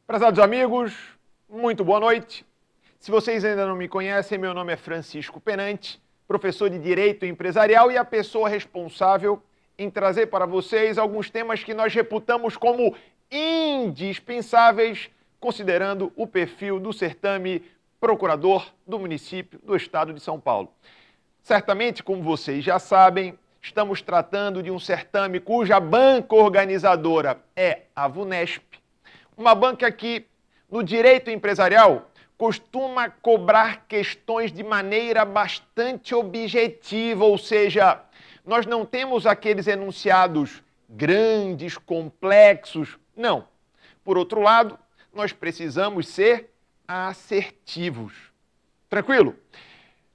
Prezados amigos, muito boa noite. Se vocês ainda não me conhecem, meu nome é Francisco Penante, professor de Direito Empresarial e a pessoa responsável em trazer para vocês alguns temas que nós reputamos como indispensáveis, considerando o perfil do certame procurador do município do estado de São Paulo. Certamente, como vocês já sabem, estamos tratando de um certame cuja banca organizadora é a VUNESP, uma banca que, no direito empresarial, costuma cobrar questões de maneira bastante objetiva, ou seja, nós não temos aqueles enunciados grandes, complexos, não. Por outro lado, nós precisamos ser assertivos. Tranquilo?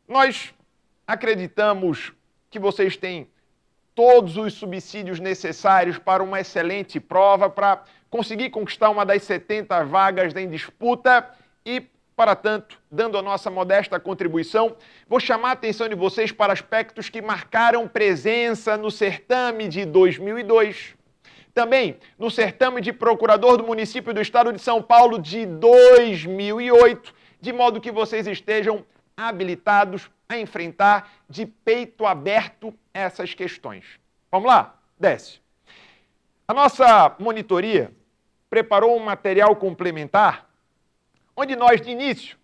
Nós acreditamos que vocês têm todos os subsídios necessários para uma excelente prova, para conseguir conquistar uma das 70 vagas em disputa e, para tanto, dando a nossa modesta contribuição, vou chamar a atenção de vocês para aspectos que marcaram presença no certame de 2002, também no certame de procurador do município do estado de São Paulo de 2008, de modo que vocês estejam habilitados a enfrentar de peito aberto essas questões. Vamos lá? Desce. A nossa monitoria preparou um material complementar onde nós, de início,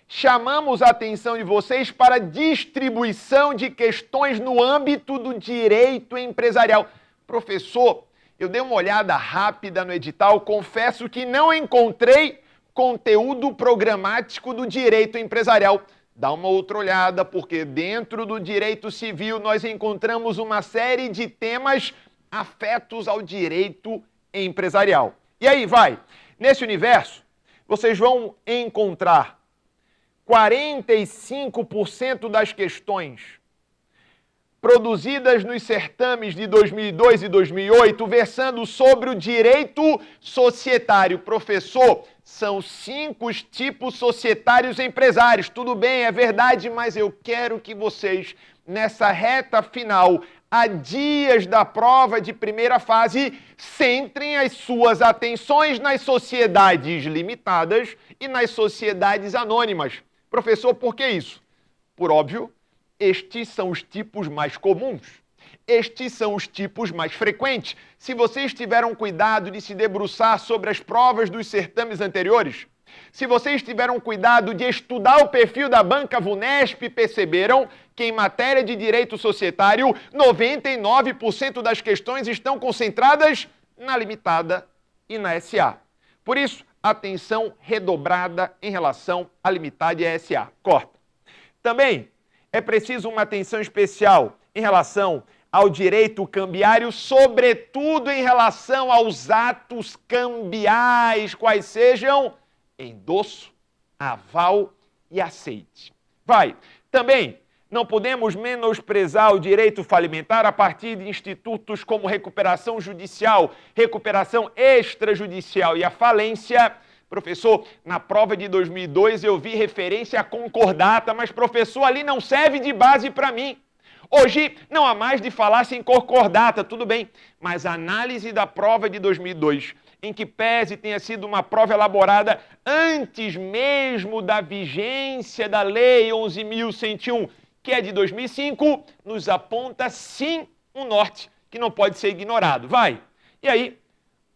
chamamos a atenção de vocês para a distribuição de questões no âmbito do direito empresarial. Professor, eu dei uma olhada rápida no edital, confesso que não encontrei conteúdo programático do direito empresarial. Dá uma outra olhada, porque dentro do direito civil nós encontramos uma série de temas afetos ao direito empresarial. E aí, vai. Nesse universo, vocês vão encontrar 45% das questões produzidas nos certames de 2002 e 2008, versando sobre o direito societário. Professor, são 5 tipos societários empresários. Tudo bem, é verdade, mas eu quero que vocês, nessa reta final, a dias da prova de primeira fase, centrem as suas atenções nas sociedades limitadas e nas sociedades anônimas. Professor, por que isso? Por óbvio, estes são os tipos mais comuns. Estes são os tipos mais frequentes. Se vocês tiveram cuidado de se debruçar sobre as provas dos certames anteriores, se vocês tiveram cuidado de estudar o perfil da banca VUNESP, perceberam que em matéria de direito societário, 99% das questões estão concentradas na limitada e na SA. Por isso, atenção redobrada em relação à limitada e à SA. Corta. Também é preciso uma atenção especial em relação ao direito cambiário, sobretudo em relação aos atos cambiais, quais sejam endosso, aval e aceite. Vai. Também não podemos menosprezar o direito falimentar a partir de institutos como recuperação judicial, recuperação extrajudicial e a falência. Professor, na prova de 2002 eu vi referência à concordata, mas professor, ali não serve de base para mim. Hoje não há mais de falar em concordata, tudo bem, mas a análise da prova de 2002, em que pese tenha sido uma prova elaborada antes mesmo da vigência da Lei 11.101, que é de 2005, nos aponta sim um norte que não pode ser ignorado. Vai! E aí,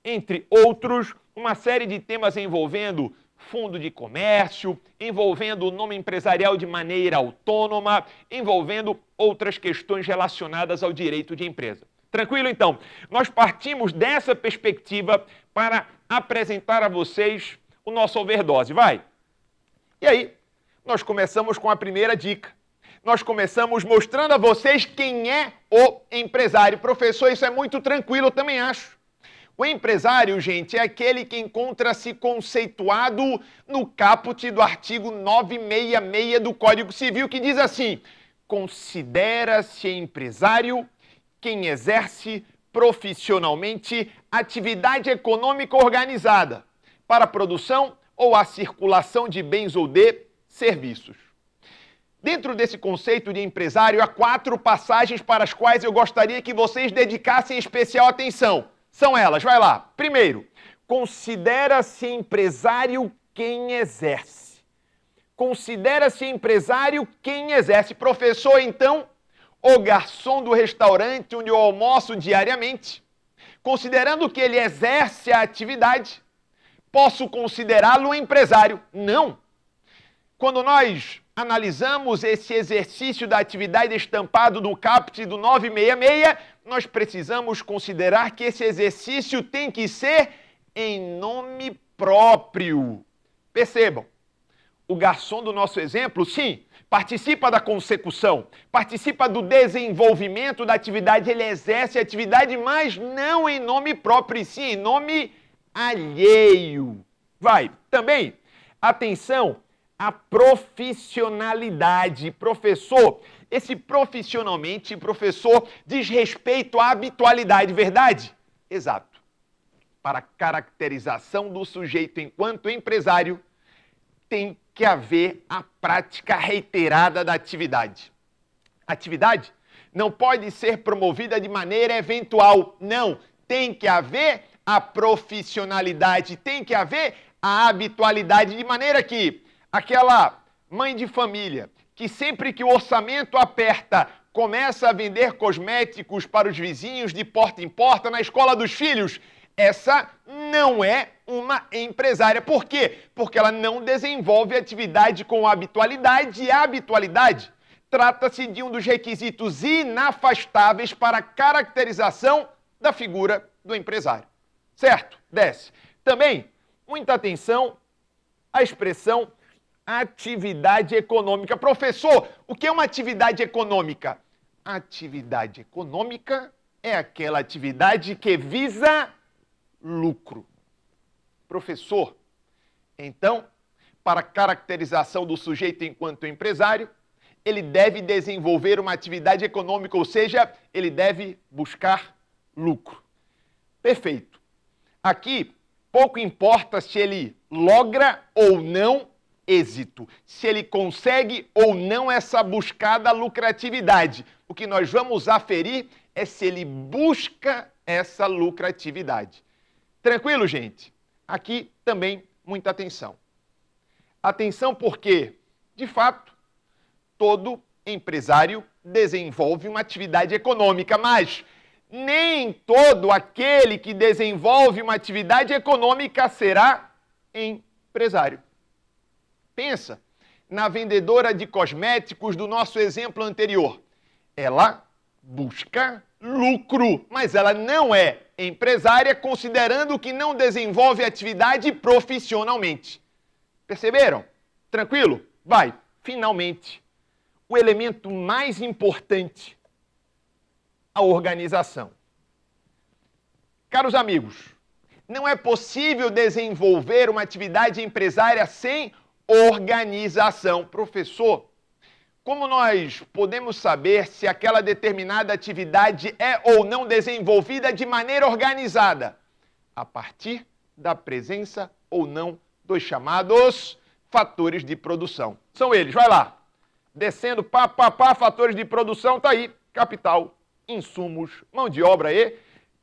entre outros, uma série de temas envolvendo fundo de comércio, envolvendo o nome empresarial de maneira autônoma, envolvendo outras questões relacionadas ao direito de empresa. Tranquilo, então? Nós partimos dessa perspectiva para apresentar a vocês o nosso overdose. Vai! E aí, nós começamos com a primeira dica. Nós começamos mostrando a vocês quem é o empresário. Professor, isso é muito tranquilo, eu também acho. O empresário, gente, é aquele que encontra-se conceituado no caput do artigo 966 do Código Civil, que diz assim: considera-se empresário quem exerce profissionalmente atividade econômica organizada para a produção ou a circulação de bens ou de serviços. Dentro desse conceito de empresário, há 4 passagens para as quais eu gostaria que vocês dedicassem especial atenção. São elas, vai lá. Primeiro, Considera-se empresário quem exerce. Considera-se empresário quem exerce. Professor, então, o garçom do restaurante onde eu almoço diariamente, considerando que ele exerce a atividade, posso considerá-lo empresário? Não. Quando nós analisamos esse exercício da atividade estampado no caput do 966, nós precisamos considerar que esse exercício tem que ser em nome próprio. Percebam, o garçom do nosso exemplo, sim, participa da consecução, participa do desenvolvimento da atividade, ele exerce a atividade, mas não em nome próprio, e sim em nome alheio. Vai, também, atenção, a profissionalidade. Professor, esse profissionalmente, professor, diz respeito à habitualidade, verdade? Exato. Para a caracterização do sujeito enquanto empresário, tem que haver a prática reiterada da atividade. A atividade não pode ser promovida de maneira eventual, não. Tem que haver a profissionalidade, tem que haver a habitualidade, de maneira que aquela mãe de família que sempre que o orçamento aperta, começa a vender cosméticos para os vizinhos de porta em porta na escola dos filhos, essa não é uma empresária. Por quê? Porque ela não desenvolve atividade com habitualidade, e a habitualidade trata-se de um dos requisitos inafastáveis para a caracterização da figura do empresário. Certo? Desce. Também, muita atenção à expressão atividade econômica. Professor, o que é uma atividade econômica? Atividade econômica é aquela atividade que visa lucro. Professor, então, para a caracterização do sujeito enquanto empresário, ele deve desenvolver uma atividade econômica, ou seja, ele deve buscar lucro. Perfeito. Aqui, pouco importa se ele logra ou não êxito, se ele consegue ou não essa buscada lucratividade. O que nós vamos aferir é se ele busca essa lucratividade. Tranquilo, gente? Aqui também muita atenção. Atenção porque, de fato, todo empresário desenvolve uma atividade econômica, mas nem todo aquele que desenvolve uma atividade econômica será empresário. Pensa na vendedora de cosméticos do nosso exemplo anterior. Ela busca lucro, mas ela não é empresária, considerando que não desenvolve atividade profissionalmente. Perceberam? Tranquilo? Vai. Finalmente, o elemento mais importante, a organização. Caros amigos, não é possível desenvolver uma atividade empresária sem organização. Professor, como nós podemos saber se aquela determinada atividade é ou não desenvolvida de maneira organizada? A partir da presença ou não dos chamados fatores de produção. São eles, vai lá. Descendo, fatores de produção, tá aí. Capital, insumos, mão de obra e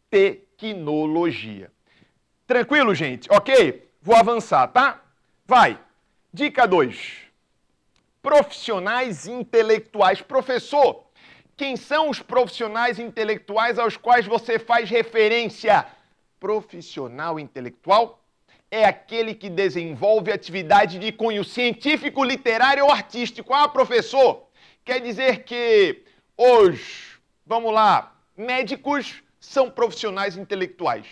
tecnologia. Tranquilo, gente? Ok? Vou avançar, tá? Vai. Dica 2. Profissionais intelectuais. Professor, quem são os profissionais intelectuais aos quais você faz referência? Profissional intelectual é aquele que desenvolve atividade de cunho científico, literário ou artístico. Ah, professor, quer dizer que os, vamos lá, médicos são profissionais intelectuais.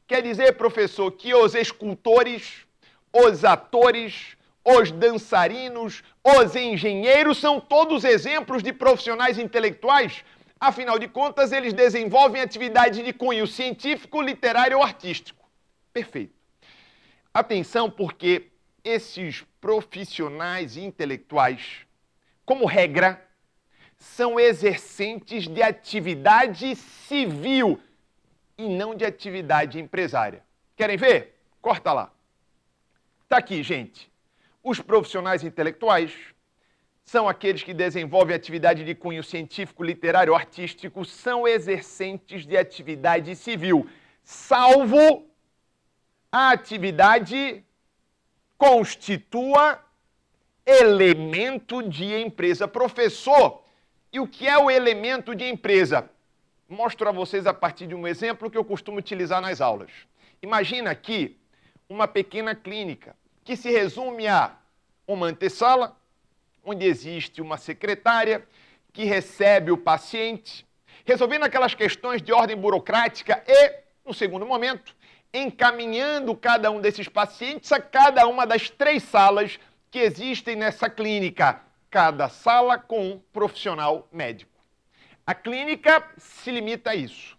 Quer dizer, professor, que os escultores, os atores, os dançarinos, os engenheiros são todos exemplos de profissionais intelectuais? Afinal de contas, eles desenvolvem atividade de cunho científico, literário ou artístico. Perfeito. Atenção, porque esses profissionais intelectuais, como regra, são exercentes de atividade civil e não de atividade empresária. Querem ver? Corta lá. Tá aqui, gente. Os profissionais intelectuais são aqueles que desenvolvem atividade de cunho científico, literário ou artístico, são exercentes de atividade civil, salvo a atividade constitua elemento de empresa. Professor, e o que é o elemento de empresa? Mostro a vocês a partir de um exemplo que eu costumo utilizar nas aulas. Imagina aqui uma pequena clínica que se resume a uma antessala, onde existe uma secretária que recebe o paciente, resolvendo aquelas questões de ordem burocrática e, no segundo momento, encaminhando cada um desses pacientes a cada uma das 3 salas que existem nessa clínica, cada sala com um profissional médico. A clínica se limita a isso.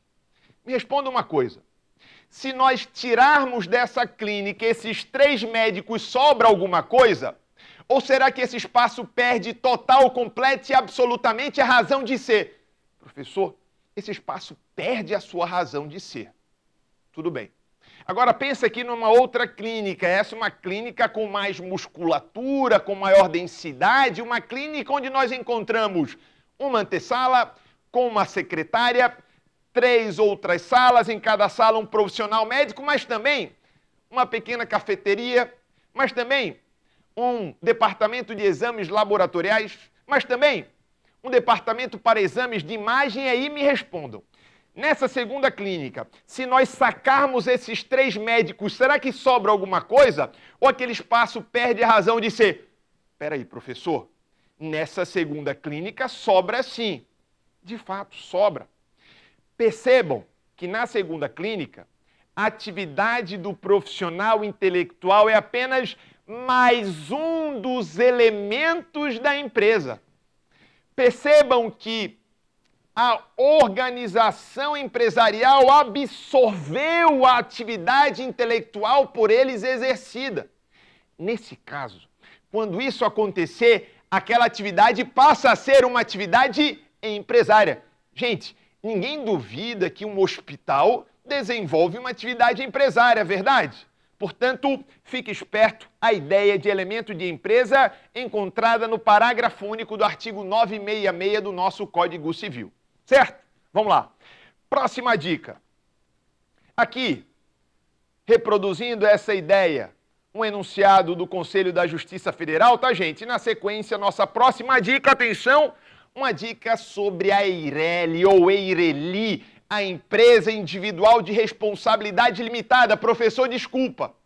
Me responda uma coisa. Se nós tirarmos dessa clínica esses 3 médicos, sobra alguma coisa? Ou será que esse espaço perde total, completa e absolutamente a razão de ser? Professor, esse espaço perde a sua razão de ser. Tudo bem. Agora pensa aqui numa outra clínica. Essa é uma clínica com mais musculatura, com maior densidade, uma clínica onde nós encontramos uma antessala com uma secretária, 3 outras salas, em cada sala um profissional médico, mas também uma pequena cafeteria, mas também um departamento de exames laboratoriais, mas também um departamento para exames de imagem. E aí me respondam. Nessa segunda clínica, se nós sacarmos esses 3 médicos, será que sobra alguma coisa? Ou aquele espaço perde a razão de ser? Espera aí, professor. Nessa segunda clínica sobra sim. De fato, sobra. Percebam que na segunda clínica, a atividade do profissional intelectual é apenas mais um dos elementos da empresa. Percebam que a organização empresarial absorveu a atividade intelectual por eles exercida. Nesse caso, quando isso acontecer, aquela atividade passa a ser uma atividade empresária. Gente, ninguém duvida que um hospital desenvolve uma atividade empresária, verdade? Portanto, fique esperto, a ideia de elemento de empresa encontrada no parágrafo único do artigo 966 do nosso Código Civil. Certo? Vamos lá. Próxima dica. Aqui, reproduzindo essa ideia, um enunciado do Conselho da Justiça Federal, tá, gente? Na sequência, nossa próxima dica, atenção, uma dica sobre a EIRELI ou EIRELI, a empresa individual de responsabilidade limitada. Professor, desculpa.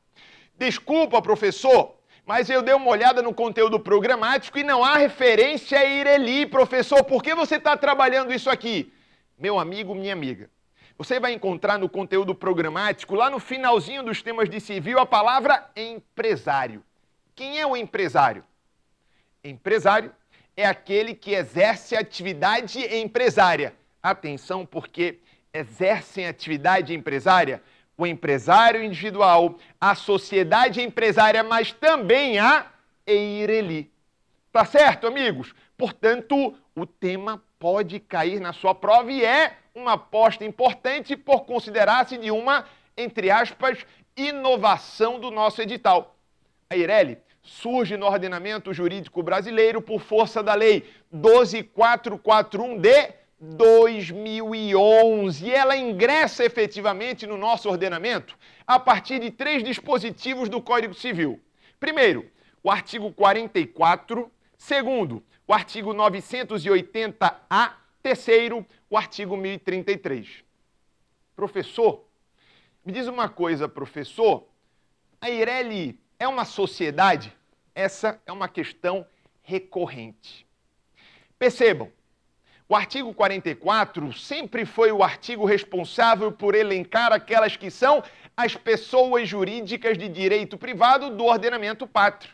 Desculpa, professor, mas eu dei uma olhada no conteúdo programático e não há referência a EIRELI. Professor, por que você está trabalhando isso aqui? Meu amigo, minha amiga, você vai encontrar no conteúdo programático, lá no finalzinho dos temas de civil, a palavra empresário. Quem é o empresário? Empresário é aquele que exerce atividade empresária. Atenção, porque exercem atividade empresária o empresário individual, a sociedade empresária, mas também a EIRELI. Tá certo, amigos? Portanto, o tema pode cair na sua prova e é uma aposta importante por considerar-se de uma, entre aspas, inovação do nosso edital. A EIRELI surge no ordenamento jurídico brasileiro por força da Lei 12.441 de 2011. E ela ingressa efetivamente no nosso ordenamento a partir de 3 dispositivos do Código Civil. Primeiro, o artigo 44. Segundo, o artigo 980-A. Terceiro, o artigo 1033. Professor, me diz uma coisa, professor. A EIRELI é uma sociedade? Essa é uma questão recorrente. Percebam, o artigo 44 sempre foi o artigo responsável por elencar aquelas que são as pessoas jurídicas de direito privado do ordenamento pátrio.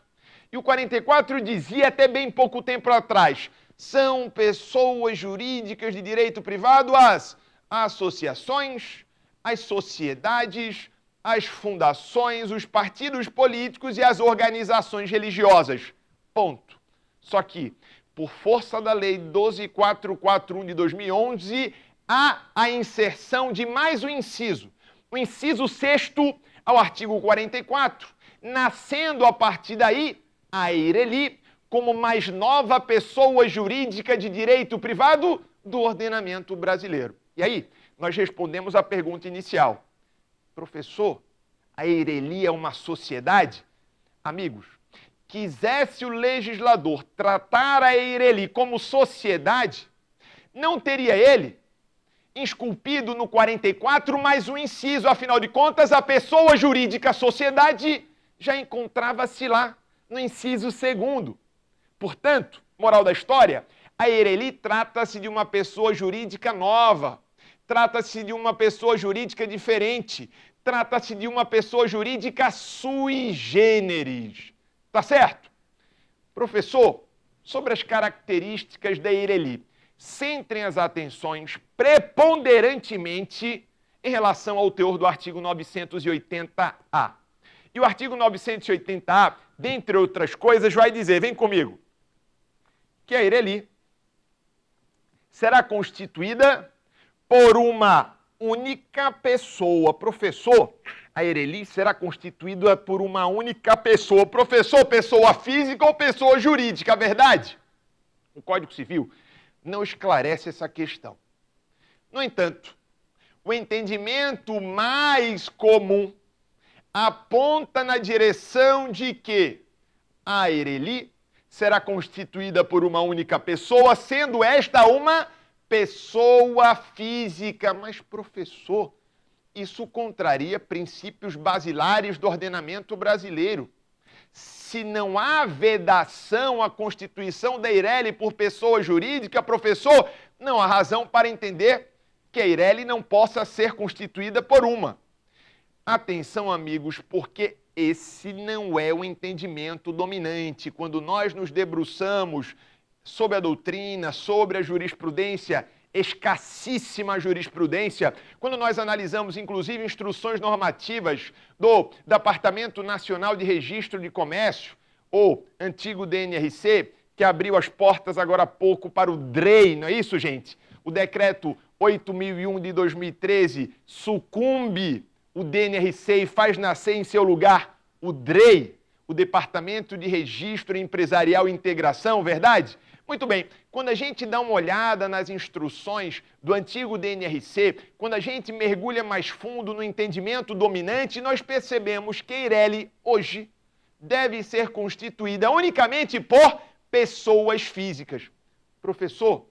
E o 44 dizia até bem pouco tempo atrás, são pessoas jurídicas de direito privado as associações, as sociedades, as fundações, os partidos políticos e as organizações religiosas. Ponto. Só que, por força da Lei 12.441 de 2011, há a inserção de mais um inciso. O inciso 6º ao artigo 44, nascendo a partir daí a EIRELI como mais nova pessoa jurídica de direito privado do ordenamento brasileiro. E aí, nós respondemos à pergunta inicial. Professor, A Eireli é uma sociedade? Amigos, quisesse o legislador tratar a Eireli como sociedade, não teria ele esculpido no 44 mais um inciso. Afinal de contas, a pessoa jurídica sociedade já encontrava-se lá no inciso 2º. Portanto, moral da história, a Eireli trata-se de uma pessoa jurídica nova, trata-se de uma pessoa jurídica diferente, trata-se de uma pessoa jurídica sui generis. Tá certo? Professor, sobre as características da Eireli, centrem as atenções preponderantemente em relação ao teor do artigo 980-A. E o artigo 980-A, dentre outras coisas, vai dizer, vem comigo, que a Eireli será constituída por uma única pessoa. Professor, a Eireli será constituída por uma única pessoa. Professor, pessoa física ou pessoa jurídica, verdade? O Código Civil não esclarece essa questão. No entanto, o entendimento mais comum aponta na direção de que a Eireli será constituída por uma única pessoa, sendo esta uma pessoa física. Mas, professor, isso contraria princípios basilares do ordenamento brasileiro. Se não há vedação à constituição da Eireli por pessoa jurídica, professor, não há razão para entender que a Eireli não possa ser constituída por uma. Atenção, amigos, porque esse não é o entendimento dominante. Quando nós nos debruçamos sobre a doutrina, sobre a jurisprudência, escassíssima jurisprudência, quando nós analisamos, inclusive, instruções normativas do Departamento Nacional de Registro de Comércio, ou antigo DNRC, que abriu as portas agora há pouco para o DREI, não é isso, gente? O decreto 8.001 de 2013 sucumbe o DNRC e faz nascer em seu lugar o DREI, o Departamento de Registro Empresarial e Integração, verdade? Muito bem, quando a gente dá uma olhada nas instruções do antigo DNRC, quando a gente mergulha mais fundo no entendimento dominante, nós percebemos que a Eireli, hoje, deve ser constituída unicamente por pessoas físicas. Professor,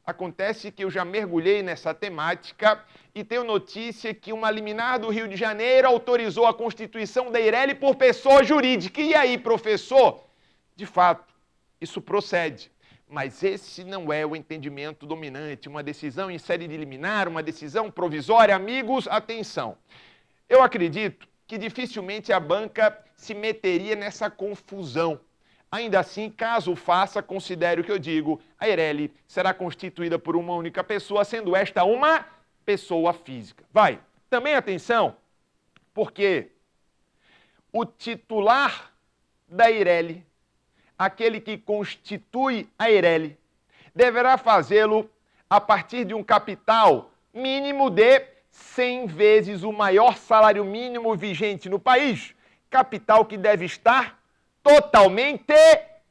acontece que eu já mergulhei nessa temática e tenho notícia que uma liminar do Rio de Janeiro autorizou a constituição da Eireli por pessoa jurídica. E aí, professor? De fato, isso procede. Mas esse não é o entendimento dominante. Uma decisão em série de liminar, uma decisão provisória. Amigos, atenção. Eu acredito que dificilmente a banca se meteria nessa confusão. Ainda assim, caso faça, considere o que eu digo, a Eireli será constituída por uma única pessoa, sendo esta uma pessoa física. Vai, também atenção, porque o titular da Eireli, aquele que constitui a Eireli, deverá fazê-lo a partir de um capital mínimo de 100 vezes o maior salário mínimo vigente no país, capital que deve estar totalmente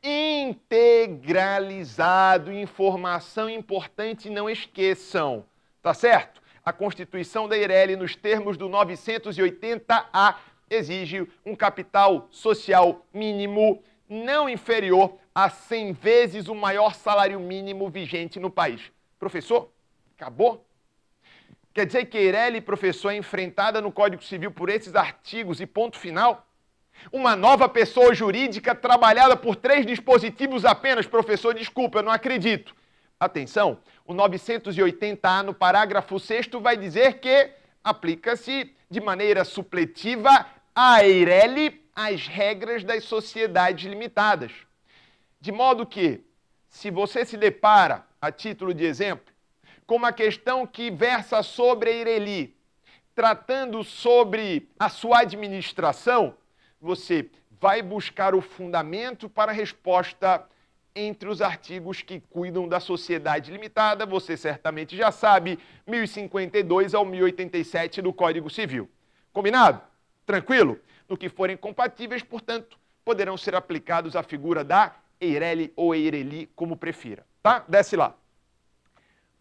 integralizado. Informação importante, não esqueçam, tá certo? A Constituição da Eireli, nos termos do 980-A, exige um capital social mínimo não inferior a 100 vezes o maior salário mínimo vigente no país. Professor, acabou? Quer dizer que a Eireli, professor, é enfrentada no Código Civil por esses artigos e ponto final? Uma nova pessoa jurídica trabalhada por 3 dispositivos apenas? Professor, desculpa, eu não acredito. Atenção, o 980-A no parágrafo 6º vai dizer que aplica-se de maneira supletiva a Eireli as regras das sociedades limitadas. De modo que, se você se depara, a título de exemplo, com uma questão que versa sobre a Eireli, tratando sobre a sua administração, você vai buscar o fundamento para a resposta entre os artigos que cuidam da sociedade limitada. Você certamente já sabe, 1052 ao 1087 do Código Civil. Combinado? Tranquilo? No que forem compatíveis, portanto, poderão ser aplicados à figura da Eireli ou Eireli, como prefira. Tá? Desce lá.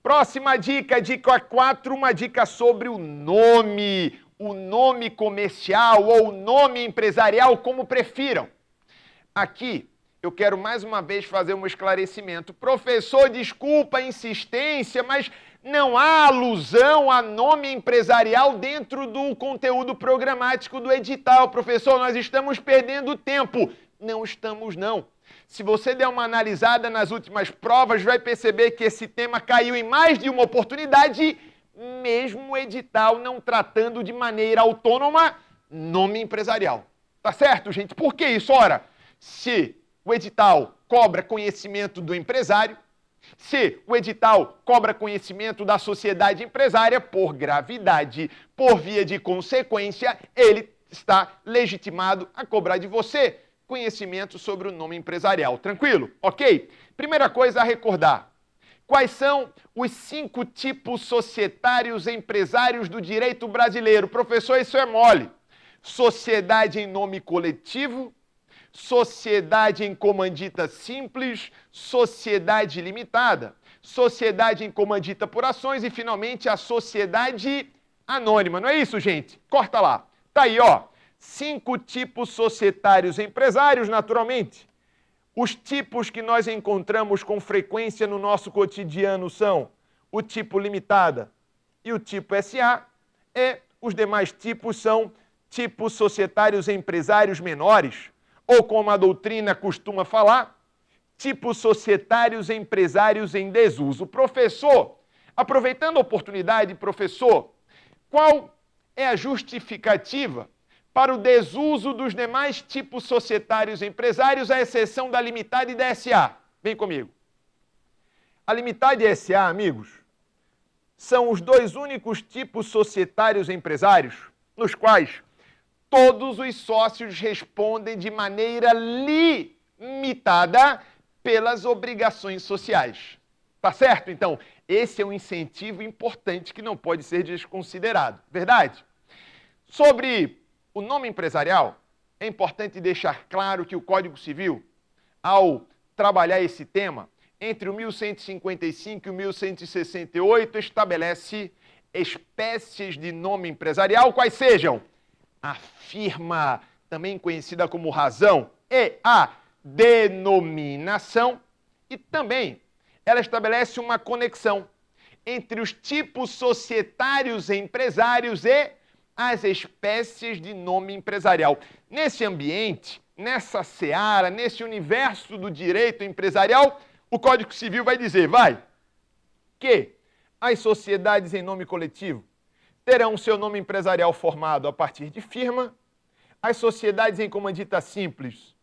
Próxima dica, dica 4, uma dica sobre o nome. o nome comercial ou o nome empresarial, como prefiram. Aqui, eu quero mais uma vez fazer um esclarecimento. Professor, desculpa a insistência, mas não há alusão a nome empresarial dentro do conteúdo programático do edital. Professor, nós estamos perdendo tempo. Não estamos, não. Se você der uma analisada nas últimas provas, vai perceber que esse tema caiu em mais de uma oportunidade, mesmo o edital não tratando de maneira autônoma nome empresarial. Tá certo, gente? Por que isso? Ora, se o edital cobra conhecimento do empresário, se o edital cobra conhecimento da sociedade empresária, por gravidade, por via de consequência, ele está legitimado a cobrar de você conhecimento sobre o nome empresarial. Tranquilo? Ok? Primeira coisa a recordar. Quais são os 5 tipos societários empresários do direito brasileiro? Professor, isso é mole. Sociedade em nome coletivo, sociedade em comandita simples, sociedade limitada, sociedade em comandita por ações e, finalmente, a sociedade anônima. Não é isso, gente? Corta lá. Tá aí, ó. 5 tipos societários empresários, naturalmente. Os tipos que nós encontramos com frequência no nosso cotidiano são o tipo limitada e o tipo SA, e os demais tipos são tipos societários empresários menores, ou como a doutrina costuma falar, tipos societários empresários em desuso. Professor, aproveitando a oportunidade, professor, qual é a justificativa para o desuso dos demais tipos societários empresários, à exceção da limitada e da SA? Vem comigo. A limitada e a SA, amigos, são os 2 únicos tipos societários empresários nos quais todos os sócios respondem de maneira limitada pelas obrigações sociais. Tá certo? Então, esse é um incentivo importante que não pode ser desconsiderado. Verdade? Sobre o nome empresarial, é importante deixar claro que o Código Civil, ao trabalhar esse tema, entre o 1155 e o 1168, estabelece espécies de nome empresarial, quais sejam a firma, também conhecida como razão, e a denominação, e também ela estabelece uma conexão entre os tipos societários empresários e as espécies de nome empresarial. Nesse ambiente, nessa seara, nesse universo do direito empresarial, o Código Civil vai dizer, que as sociedades em nome coletivo terão seu nome empresarial formado a partir de firma, as sociedades em comandita simples,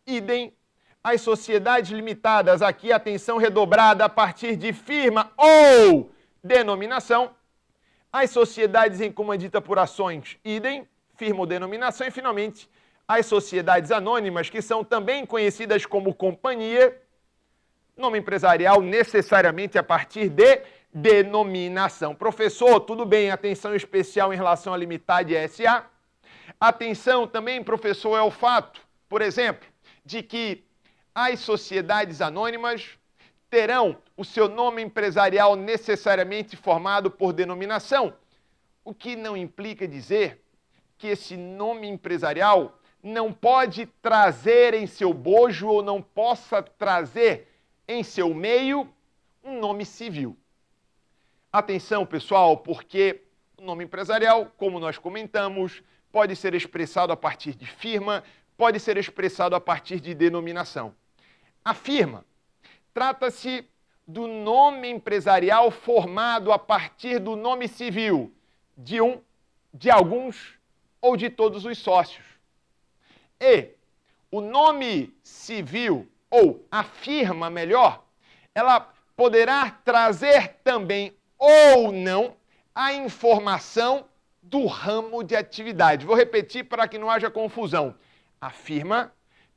idem, as sociedades limitadas, aqui atenção redobrada, a partir de firma ou denominação, as sociedades em comandita por ações, idem, firma ou denominação, e, finalmente, as sociedades anônimas, que são também conhecidas como companhia, nome empresarial necessariamente a partir de denominação. Professor, tudo bem, atenção especial em relação à limitada e SA. Atenção também, professor, é o fato, por exemplo, de que as sociedades anônimas terão o seu nome empresarial necessariamente formado por denominação, o que não implica dizer que esse nome empresarial não pode trazer em seu bojo ou não possa trazer em seu meio um nome civil. Atenção, pessoal, porque o nome empresarial, como nós comentamos, pode ser expressado a partir de firma, pode ser expressado a partir de denominação. A firma trata-se do nome empresarial formado a partir do nome civil de um, de alguns ou de todos os sócios. E o nome civil, ou a firma melhor, ela poderá trazer também ou não a informação do ramo de atividade. Vou repetir para que não haja confusão. A firma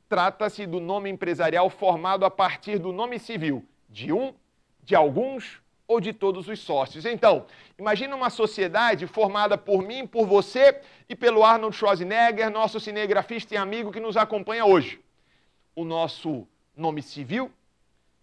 trata-se do nome empresarial formado a partir do nome civil de um, de alguns ou de todos os sócios. Então, imagina uma sociedade formada por mim, por você e pelo Arnold Schwarzenegger, nosso cinegrafista e amigo que nos acompanha hoje. O nosso nome civil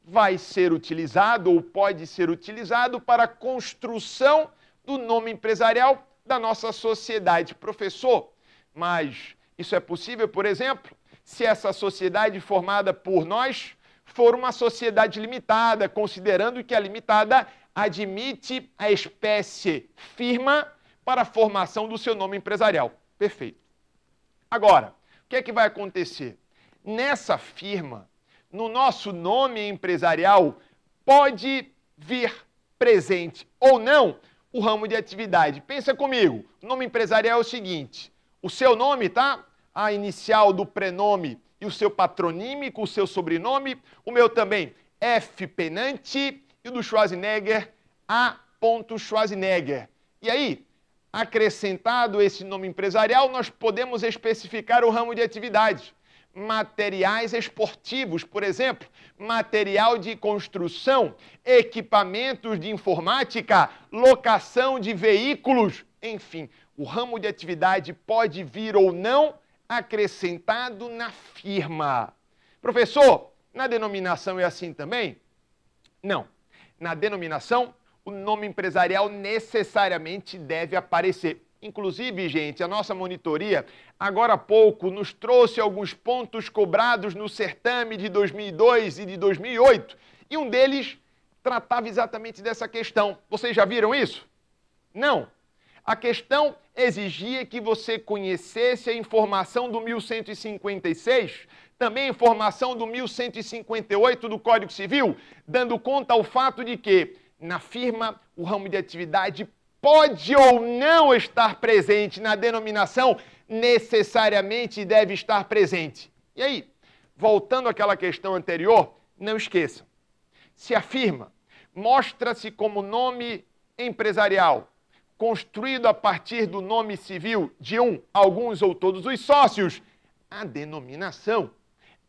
vai ser utilizado ou pode ser utilizado para a construção do nome empresarial da nossa sociedade. Professor, mas isso é possível, por exemplo, se essa sociedade formada por nós for uma sociedade limitada, considerando que a limitada admite a espécie firma para a formação do seu nome empresarial. Perfeito. Agora, o que é que vai acontecer? Nessa firma, no nosso nome empresarial, pode vir presente ou não o ramo de atividade. Pensa comigo, o nome empresarial é o seguinte, o seu nome, tá? A inicial do prenome e o seu patronímico, o seu sobrenome, o meu também, F. Penante, e o do Schwarzenegger, A. Schwarzenegger. E aí, acrescentado esse nome empresarial, nós podemos especificar o ramo de atividade. Materiais esportivos, por exemplo, material de construção, equipamentos de informática, locação de veículos, enfim, o ramo de atividade pode vir ou não acrescentado na firma. Professor, na denominação é assim também? Não. Na denominação, o nome empresarial necessariamente deve aparecer. Inclusive, gente, a nossa monitoria, agora há pouco, nos trouxe alguns pontos cobrados no certame de 2002 e de 2008, e um deles tratava exatamente dessa questão. Vocês já viram isso? Não. A questão exigia que você conhecesse a informação do 1156, também a informação do 1158 do Código Civil, dando conta ao fato de que, na firma, o ramo de atividade pode ou não estar presente na denominação, necessariamente deve estar presente. E aí, voltando àquela questão anterior, não esqueçam, se a firma mostra-se como nome empresarial, construído a partir do nome civil de um, alguns ou todos os sócios, a denominação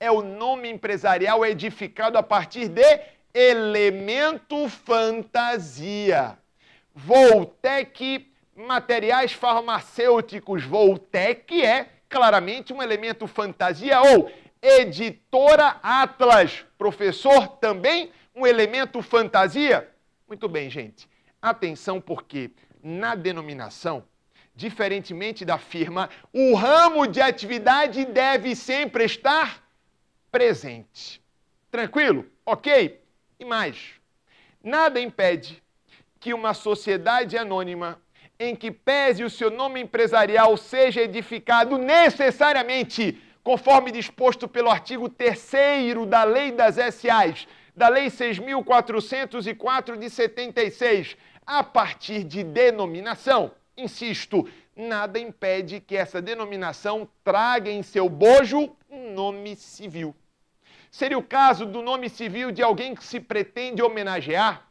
é o nome empresarial edificado a partir de elemento fantasia. Voltec, materiais farmacêuticos. Voltec é claramente um elemento fantasia. Ou editora Atlas, professor, também um elemento fantasia. Muito bem, gente. Atenção, porque na denominação, diferentemente da firma, o ramo de atividade deve sempre estar presente. Tranquilo? Ok? E mais, nada impede que uma sociedade anônima, em que pese o seu nome empresarial seja edificado necessariamente, conforme disposto pelo artigo 3º da Lei das S.A.s, da Lei 6.404 de 76, a partir de denominação, insisto, nada impede que essa denominação traga em seu bojo um nome civil. Seria o caso do nome civil de alguém que se pretende homenagear?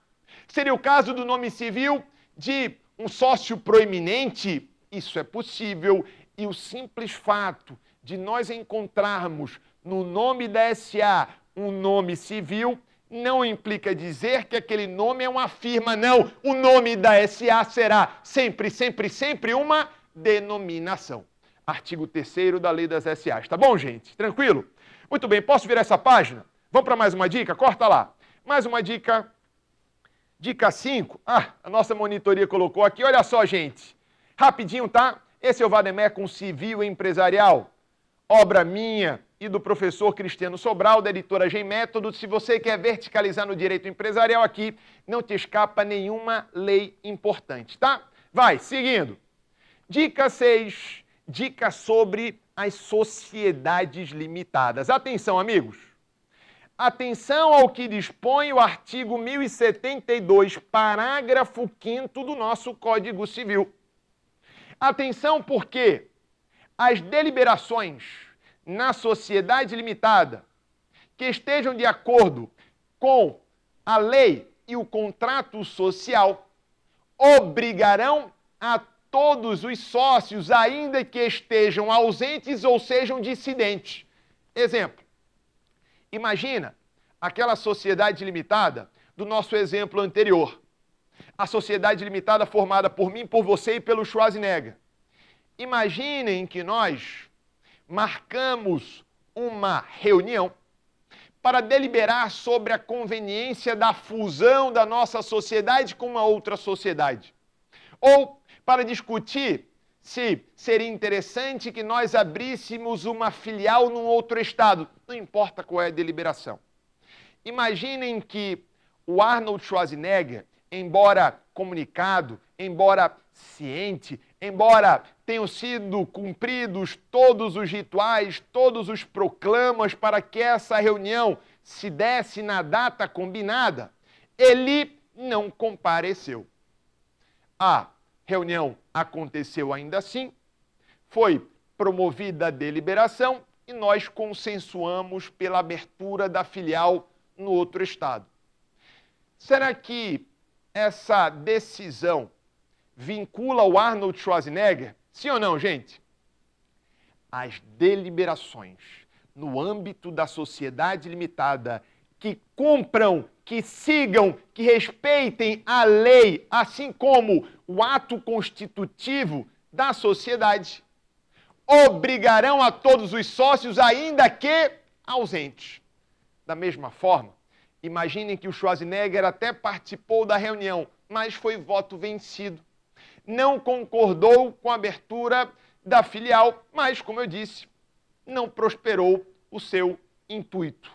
Seria o caso do nome civil de um sócio proeminente? Isso é possível, e o simples fato de nós encontrarmos no nome da SA um nome civil não implica dizer que aquele nome é uma firma, não. O nome da SA será sempre, sempre, sempre uma denominação. Artigo 3º da Lei das SAs. Tá bom, gente? Tranquilo? Muito bem, posso virar essa página? Vamos para mais uma dica? Corta lá. Mais uma dica. Dica 5. Ah, a nossa monitoria colocou aqui. Olha só, gente. Rapidinho, tá? Esse é o Vademecum Civil Empresarial. Obra minha e do professor Cristiano Sobral, da editora Gen Método. Se você quer verticalizar no direito empresarial aqui, não te escapa nenhuma lei importante, tá? Vai, seguindo. Dica 6. Dica sobre as sociedades limitadas. Atenção, amigos. Atenção ao que dispõe o artigo 1072, parágrafo 5º do nosso Código Civil. Atenção porque as deliberações na sociedade limitada que estejam de acordo com a lei e o contrato social obrigarão a todos os sócios, ainda que estejam ausentes ou sejam dissidentes. Exemplo, imagina aquela sociedade limitada do nosso exemplo anterior. A sociedade limitada formada por mim, por você e pelo Schwarzenegger. Imaginem que nós marcamos uma reunião para deliberar sobre a conveniência da fusão da nossa sociedade com uma outra sociedade. Ou para discutir se seria interessante que nós abríssemos uma filial num outro estado. Não importa qual é a deliberação. Imaginem que o Arnold Schwarzenegger, embora comunicado, embora ciente, embora tenham sido cumpridos todos os rituais, todos os proclamas para que essa reunião se desse na data combinada, ele não compareceu. A reunião aconteceu ainda assim, foi promovida a deliberação e nós consensuamos pela abertura da filial no outro estado. Será que essa decisão vincula o Arnold Schwarzenegger? Sim ou não, gente? As deliberações no âmbito da sociedade limitada que cumpram, que sigam, que respeitem a lei, assim como o ato constitutivo da sociedade, obrigarão a todos os sócios, ainda que ausentes. Da mesma forma, imaginem que o Schwarzenegger até participou da reunião, mas foi voto vencido. Não concordou com a abertura da filial, mas, como eu disse, não prosperou o seu intuito.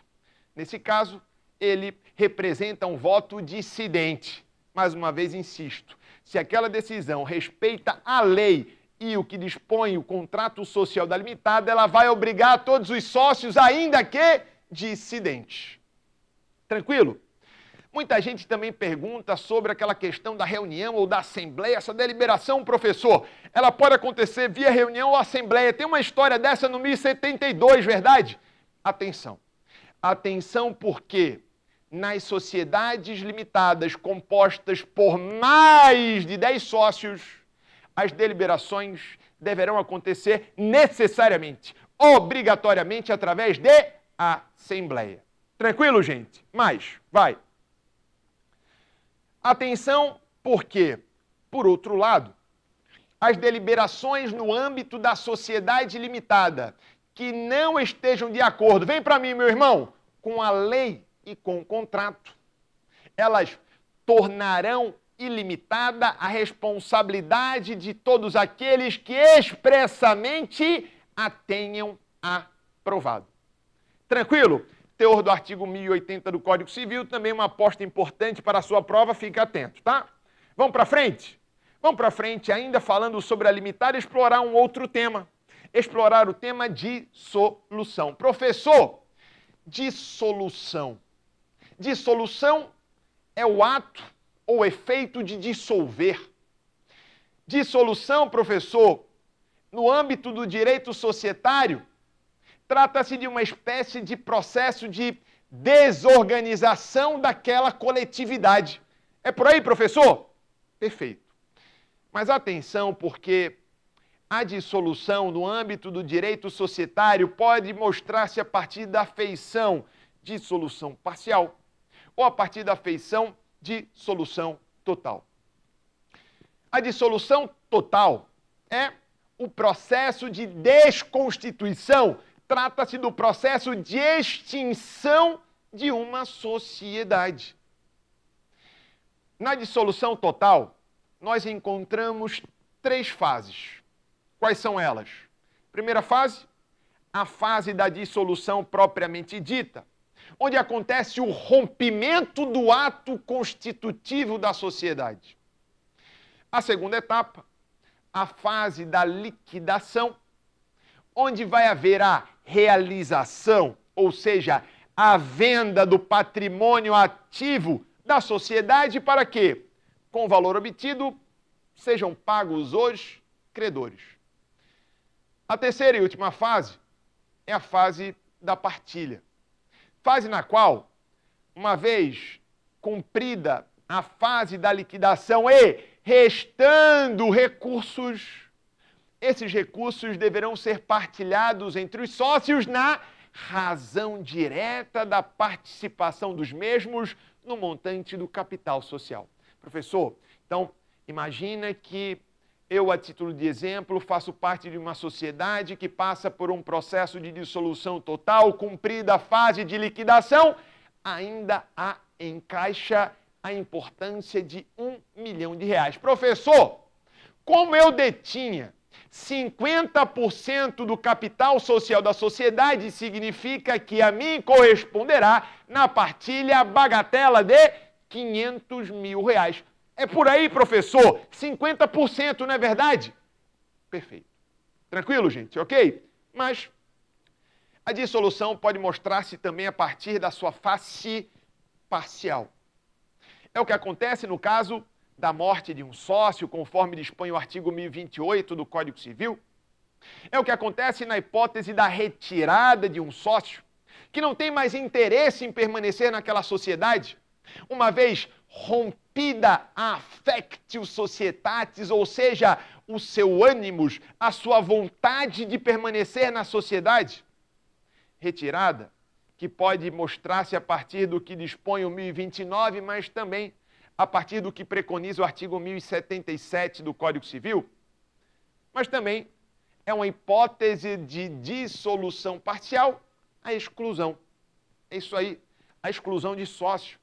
Nesse caso, ele representa um voto dissidente. Mais uma vez, insisto, se aquela decisão respeita a lei e o que dispõe o contrato social da limitada, ela vai obrigar a todos os sócios, ainda que dissidentes. Tranquilo? Muita gente também pergunta sobre aquela questão da reunião ou da assembleia, essa deliberação, professor, ela pode acontecer via reunião ou assembleia. Tem uma história dessa no 1072, verdade? Atenção. Atenção porque nas sociedades limitadas compostas por mais de 10 sócios, as deliberações deverão acontecer necessariamente, obrigatoriamente, através de assembleia. Tranquilo, gente? Mas, vai. Atenção, porque, por outro lado, as deliberações no âmbito da sociedade limitada que não estejam de acordo, vem para mim, meu irmão, com a lei e com o contrato, elas tornarão ilimitada a responsabilidade de todos aqueles que expressamente a tenham aprovado. Tranquilo? Teor do artigo 1080 do Código Civil, também uma aposta importante para a sua prova, fica atento, tá? Vamos para frente? Vamos para frente, ainda falando sobre a limitada, explorar um outro tema. Explorar o tema dissolução. Professor, dissolução. Dissolução é o ato ou efeito de dissolver. Dissolução, professor, no âmbito do direito societário, trata-se de uma espécie de processo de desorganização daquela coletividade. É por aí, professor? Perfeito. Mas atenção, porque a dissolução no âmbito do direito societário pode mostrar-se a partir da feição de dissolução parcial ou a partir da feição de dissolução total. A dissolução total é o processo de desconstituição. Trata-se do processo de extinção de uma sociedade. Na dissolução total, nós encontramos 3 fases. Quais são elas? Primeira fase, a fase da dissolução propriamente dita, onde acontece o rompimento do ato constitutivo da sociedade. A segunda etapa, a fase da liquidação, onde vai haver a realização, ou seja, a venda do patrimônio ativo da sociedade para que, com o valor obtido, sejam pagos os credores. A terceira e última fase é a fase da partilha. Fase na qual, uma vez cumprida a fase da liquidação e restando recursos, esses recursos deverão ser partilhados entre os sócios na razão direta da participação dos mesmos no montante do capital social. Professor, então, imagina que eu, a título de exemplo, faço parte de uma sociedade que passa por um processo de dissolução total, cumprida a fase de liquidação, ainda há em caixa a importância de R$1 milhão. Professor, Como eu detinha 50% do capital social da sociedade, significa que a mim corresponderá na partilha a bagatela de R$500 mil. É por aí, professor? 50%, não é verdade? Perfeito. Tranquilo, gente? Ok? Mas a dissolução pode mostrar-se também a partir da sua face parcial. É o que acontece no caso da morte de um sócio, conforme dispõe o artigo 1028 do Código Civil. É o que acontece na hipótese da retirada de um sócio, que não tem mais interesse em permanecer naquela sociedade, uma vez rompida a affectio societatis, ou seja, o seu ânimos, a sua vontade de permanecer na sociedade. Retirada que pode mostrar-se a partir do que dispõe o 1029, mas também a partir do que preconiza o artigo 1077 do Código Civil, mas também é uma hipótese de dissolução parcial, a exclusão. É isso aí, a exclusão de sócio.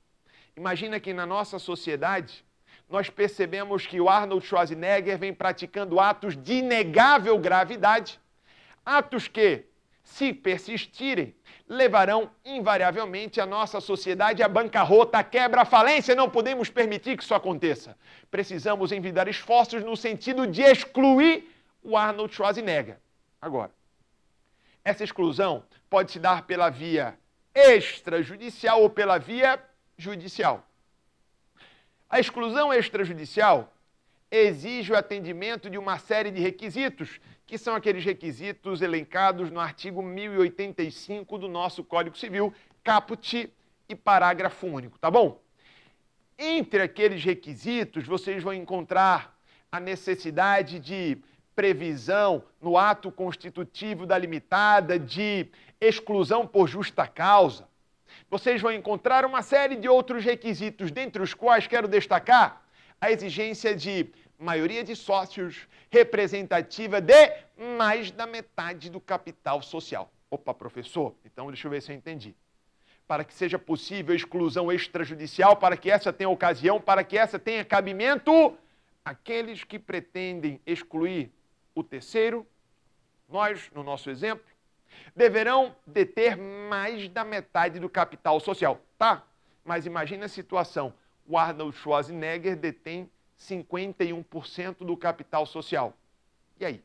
Imagina que na nossa sociedade nós percebemos que o Arnold Schwarzenegger vem praticando atos de inegável gravidade, atos que, se persistirem, levarão invariavelmente a nossa sociedade à bancarrota, à quebra, à falência. Não podemos permitir que isso aconteça. Precisamos envidar esforços no sentido de excluir o Arnold Schwarzenegger. Agora, essa exclusão pode se dar pela via extrajudicial ou pela via judicial. A exclusão extrajudicial exige o atendimento de uma série de requisitos, que são aqueles requisitos elencados no artigo 1085 do nosso Código Civil, caput e parágrafo único, tá bom? Entre aqueles requisitos, vocês vão encontrar a necessidade de previsão no ato constitutivo da limitada, de exclusão por justa causa. Vocês vão encontrar uma série de outros requisitos, dentre os quais quero destacar a exigência de maioria de sócios representativa de mais da metade do capital social. Opa, professor, então deixa eu ver se eu entendi. Para que seja possível a exclusão extrajudicial, para que essa tenha ocasião, para que essa tenha cabimento, aqueles que pretendem excluir o terceiro, nós, no nosso exemplo, deverão deter mais da metade do capital social. Tá, mas imagina a situação. O Arnold Schwarzenegger detém 51% do capital social. E aí?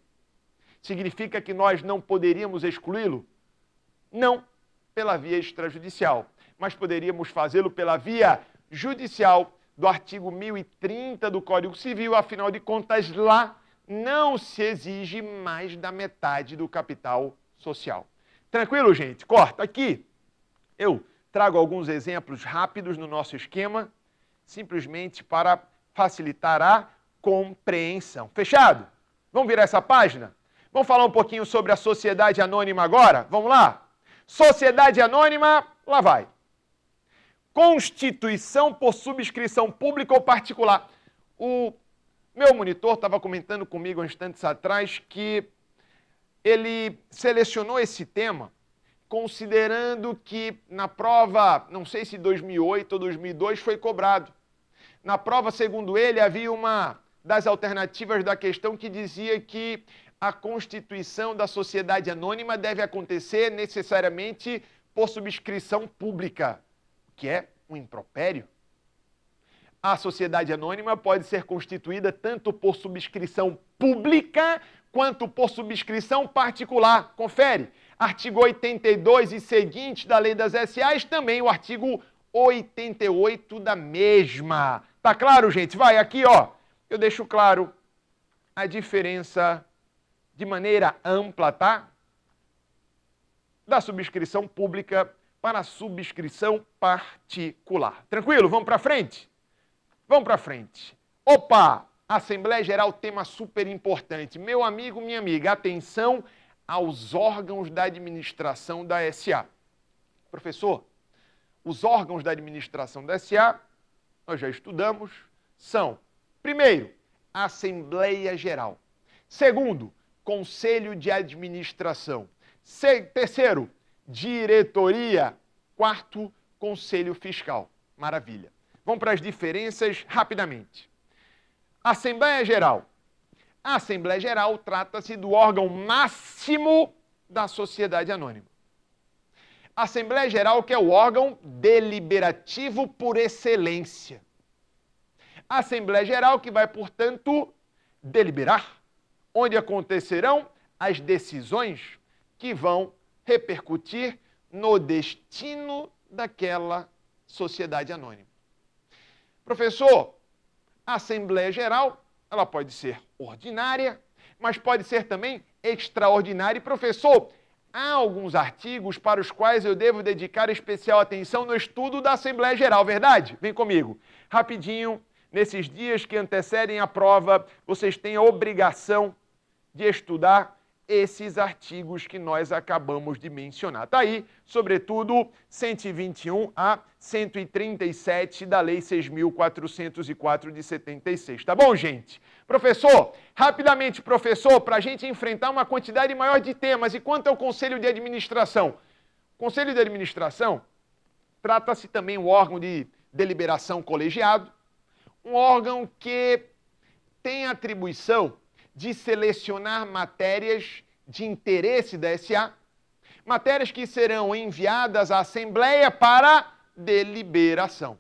Significa que nós não poderíamos excluí-lo? Não pela via extrajudicial, mas poderíamos fazê-lo pela via judicial do artigo 1030 do Código Civil. Afinal de contas, lá não se exige mais da metade do capital social. Tranquilo, gente? Corta aqui. Eu trago alguns exemplos rápidos no nosso esquema, simplesmente para facilitar a compreensão. Fechado? Vamos virar essa página? Vamos falar um pouquinho sobre a sociedade anônima agora? Vamos lá? Sociedade anônima, lá vai. Constituição por subscrição pública ou particular. O meu monitor estava comentando comigo há instantes atrás que ele selecionou esse tema considerando que na prova, não sei se 2008 ou 2002, foi cobrado. Na prova, segundo ele, havia uma das alternativas da questão que dizia que a constituição da sociedade anônima deve acontecer necessariamente por subscrição pública, que é um impropério. A sociedade anônima pode ser constituída tanto por subscrição pública quanto por subscrição particular. Confere. Artigo 82 e seguinte da Lei das SAs, também o artigo 88 da mesma. Tá claro, gente? Vai, aqui, ó. Eu deixo claro a diferença de maneira ampla, tá? Da subscrição pública para a subscrição particular. Tranquilo? Vamos para frente? Vamos para frente. Opa! Assembleia Geral, tema super importante. Meu amigo, minha amiga, atenção aos órgãos da administração da SA. Professor, os órgãos da administração da SA, nós já estudamos, são, primeiro, Assembleia Geral. Segundo, Conselho de Administração. Terceiro, diretoria. Quarto, Conselho Fiscal. Maravilha. Vamos para as diferenças rapidamente. Assembleia Geral. A Assembleia Geral trata-se do órgão máximo da sociedade anônima. A Assembleia Geral que é o órgão deliberativo por excelência. A Assembleia Geral que vai, portanto, deliberar, onde acontecerão as decisões que vão repercutir no destino daquela sociedade anônima. Professor, a Assembleia Geral, ela pode ser ordinária, mas pode ser também extraordinária. E, professor, há alguns artigos para os quais eu devo dedicar especial atenção no estudo da Assembleia Geral, verdade? Vem comigo. Rapidinho, nesses dias que antecedem a prova, vocês têm a obrigação de estudar esses artigos que nós acabamos de mencionar. Está aí, sobretudo, 121 a 137 da Lei 6.404 de 76. Tá bom, gente? Professor, rapidamente, professor, para a gente enfrentar uma quantidade maior de temas. E quanto ao Conselho de Administração? O Conselho de Administração trata-se também um órgão de deliberação colegiado, um órgão que tem a atribuição de selecionar matérias de interesse da SA, matérias que serão enviadas à Assembleia para deliberação.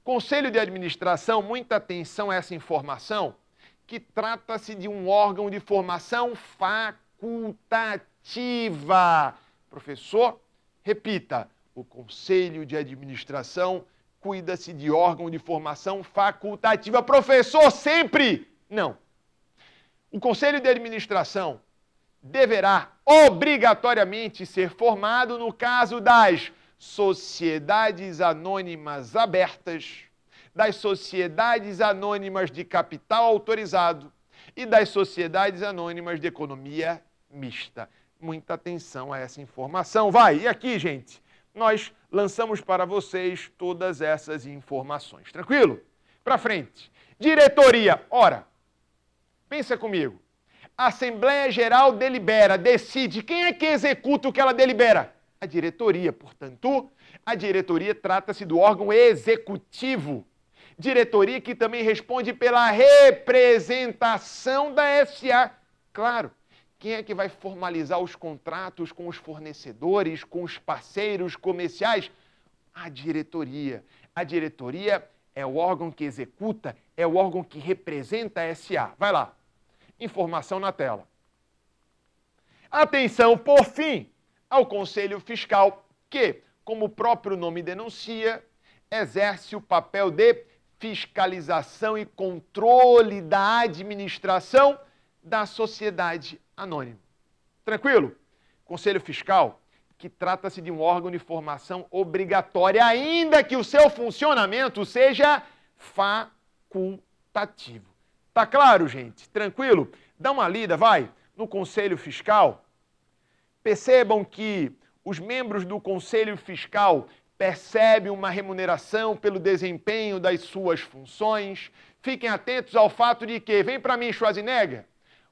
Conselho de Administração, muita atenção a essa informação, que trata-se de um órgão de formação facultativa. Professor, repita, o Conselho de Administração cuida-se de órgão de formação facultativa. Professor, sempre? Não. O Conselho de Administração deverá obrigatoriamente ser formado no caso das sociedades anônimas abertas, das sociedades anônimas de capital autorizado e das sociedades anônimas de economia mista. Muita atenção a essa informação. Vai, e aqui, gente, nós lançamos para vocês todas essas informações. Tranquilo? Para frente. Diretoria. Ora, pensa comigo. A Assembleia Geral delibera, decide. Quem é que executa o que ela delibera? A diretoria. Portanto, a diretoria trata-se do órgão executivo. Diretoria que também responde pela representação da SA. Claro, quem é que vai formalizar os contratos com os fornecedores, com os parceiros comerciais? A diretoria. A diretoria é o órgão que executa, é o órgão que representa a SA. Vai lá. Informação na tela. Atenção, por fim, ao Conselho Fiscal, que, como o próprio nome denuncia, exerce o papel de fiscalização e controle da administração da sociedade anônima. Tranquilo? Conselho Fiscal, que trata-se de um órgão de formação obrigatória, ainda que o seu funcionamento seja facultativo. Tá claro, gente? Tranquilo? Dá uma lida, vai, no Conselho Fiscal. Percebam que os membros do Conselho Fiscal percebem uma remuneração pelo desempenho das suas funções. Fiquem atentos ao fato de que, vem para mim, Schwarzenegger,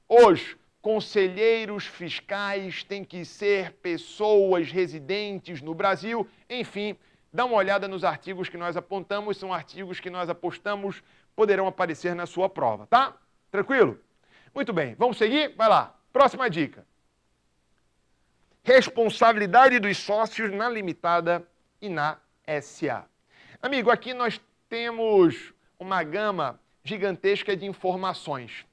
os conselheiros fiscais têm que ser pessoas residentes no Brasil. Enfim, dá uma olhada nos artigos que nós apontamos, são artigos que nós apostamos poderão aparecer na sua prova, tá? Tranquilo? Muito bem, vamos seguir? Vai lá. Próxima dica. Responsabilidade dos sócios na limitada e na SA. Amigo, aqui nós temos uma gama gigantesca de informações.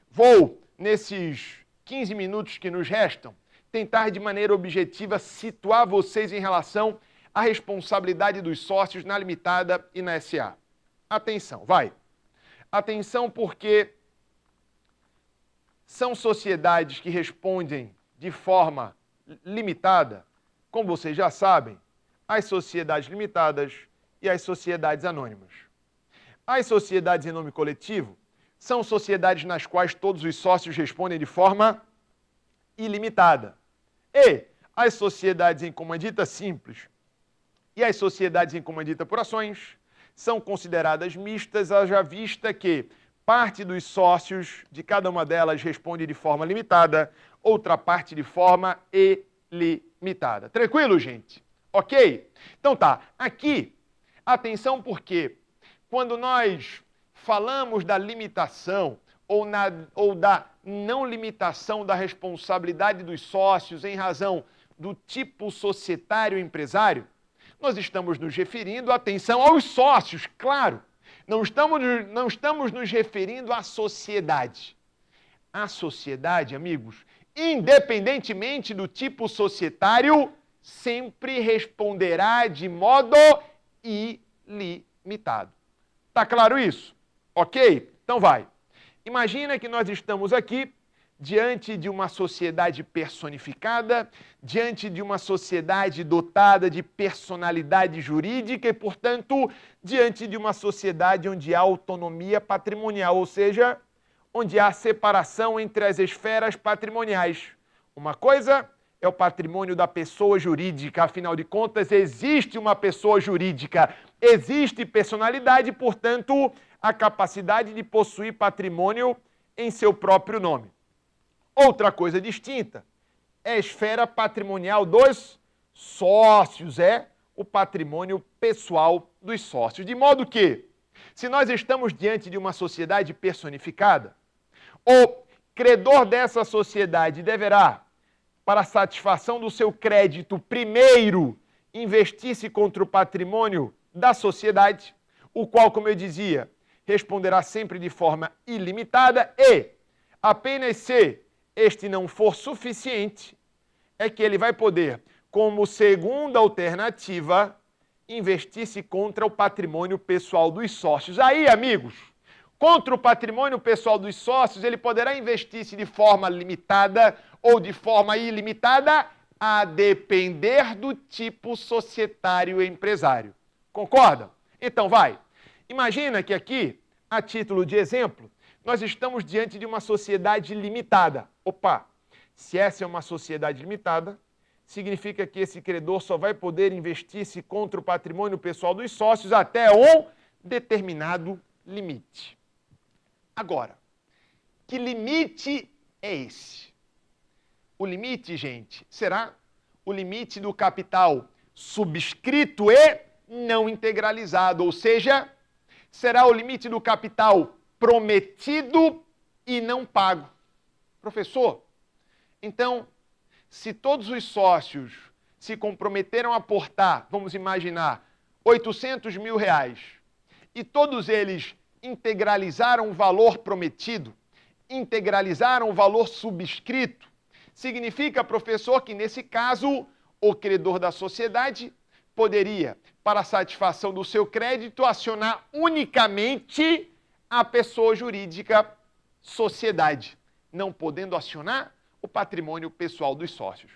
Vou, nesses 15 minutos que nos restam, tentar de maneira objetiva situar vocês em relação à responsabilidade dos sócios na limitada e na SA. Atenção, vai. Atenção porque são sociedades que respondem de forma limitada, como vocês já sabem, as sociedades limitadas e as sociedades anônimas. As sociedades em nome coletivo são sociedades nas quais todos os sócios respondem de forma ilimitada. E as sociedades em comandita simples e as sociedades em comandita por ações são consideradas mistas, haja vista que parte dos sócios de cada uma delas responde de forma limitada, outra parte de forma ilimitada. Tranquilo, gente? Ok? Então tá, aqui, atenção porque quando nós falamos da limitação ou da não limitação da responsabilidade dos sócios em razão do tipo societário empresário, nós estamos nos referindo, atenção, aos sócios, claro. Não estamos nos referindo à sociedade. A sociedade, amigos, independentemente do tipo societário, sempre responderá de modo ilimitado. Tá claro isso? Ok? Então vai. Imagina que nós estamos aqui diante de uma sociedade personificada, diante de uma sociedade dotada de personalidade jurídica e, portanto, diante de uma sociedade onde há autonomia patrimonial, ou seja, onde há separação entre as esferas patrimoniais. Uma coisa é o patrimônio da pessoa jurídica, afinal de contas, existe uma pessoa jurídica, existe personalidade, portanto, a capacidade de possuir patrimônio em seu próprio nome. Outra coisa distinta é a esfera patrimonial dos sócios, é o patrimônio pessoal dos sócios. De modo que, se nós estamos diante de uma sociedade personificada, o credor dessa sociedade deverá, para a satisfação do seu crédito, primeiro investir-se contra o patrimônio da sociedade, o qual, como eu dizia, responderá sempre de forma ilimitada e, apenas se este não for suficiente, é que ele vai poder, como segunda alternativa, investir-se contra o patrimônio pessoal dos sócios. Aí, amigos, contra o patrimônio pessoal dos sócios, ele poderá investir-se de forma limitada ou de forma ilimitada, a depender do tipo societário empresário. Concorda? Então vai. Imagina que aqui, a título de exemplo, nós estamos diante de uma sociedade limitada. Opa, se essa é uma sociedade limitada, significa que esse credor só vai poder investir-se contra o patrimônio pessoal dos sócios até um determinado limite. Agora, que limite é esse? O limite, gente, será o limite do capital subscrito e não integralizado, ou seja, será o limite do capital prometido e não pago. Professor, então, se todos os sócios se comprometeram a aportar, vamos imaginar, 800 mil reais, e todos eles integralizaram o valor prometido, integralizaram o valor subscrito, significa, professor, que nesse caso, o credor da sociedade poderia, para a satisfação do seu crédito, acionar unicamente a pessoa jurídica sociedade, não podendo acionar o patrimônio pessoal dos sócios.